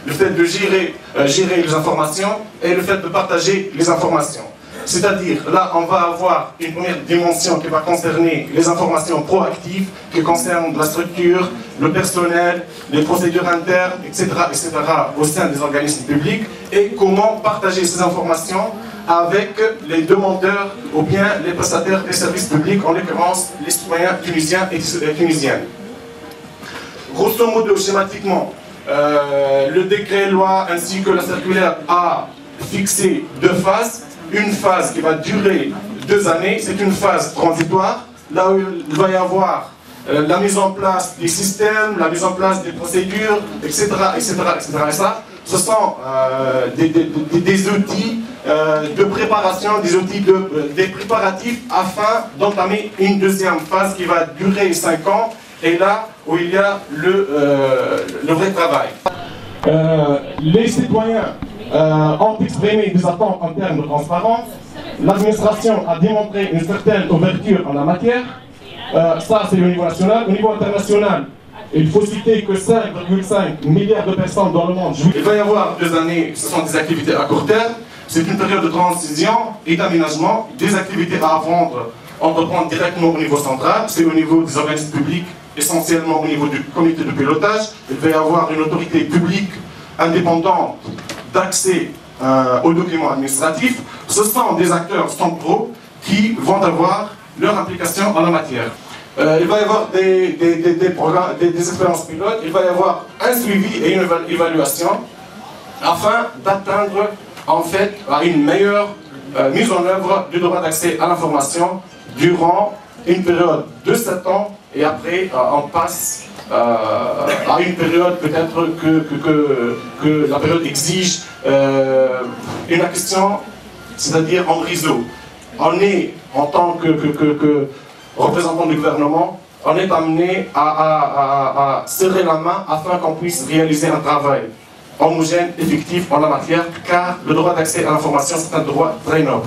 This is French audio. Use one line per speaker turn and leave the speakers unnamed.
le fait de gérer les informations et le fait de partager les informations. C'est-à-dire, là, on va avoir une première dimension qui va concerner les informations proactives, qui concernent la structure, le personnel, les procédures internes, etc., au sein des organismes publics, et comment partager ces informations avec les demandeurs ou bien les prestataires des services publics, en l'occurrence les citoyens tunisiens et tunisiennes. Grosso modo, schématiquement, le décret-loi ainsi que la circulaire a fixé 2 phases. Une phase qui va durer 2 années, c'est une phase transitoire, là où il va y avoir la mise en place des systèmes, la mise en place des procédures, etc. Et ça, ce sont des outils de préparation, des préparatifs afin d'entamer une 2e phase qui va durer 5 ans, et là où il y a le vrai travail. Les citoyens ont exprimé des attentes en termes de transparence. L'administration a démontré une certaine ouverture en la matière. Ça, c'est au niveau national. Au niveau international, il faut citer que 5,5 milliards de personnes dans le monde jouent. Il va y avoir 2 années, ce sont des activités à court terme. C'est une période de transition et d'aménagement. Des activités à entreprendre directement au niveau central. C'est au niveau des organismes publics, essentiellement au niveau du comité de pilotage. Il va y avoir une autorité publique indépendante d'accès aux documents administratifs. Ce sont des acteurs centraux qui vont avoir leur implication en la matière. Il va y avoir des programmes, des expériences pilotes, il va y avoir un suivi et une évaluation afin d'atteindre en fait à une meilleure mise en œuvre du droit d'accès à l'information durant une période de 7 ans, et après on passe à une période peut-être que la période exige une action, c'est-à-dire en réseau. On est, en tant que représentant du gouvernement, on est amené à serrer la main afin qu'on puisse réaliser un travail homogène, effectif en la matière, car le droit d'accès à l'information, c'est un droit très noble.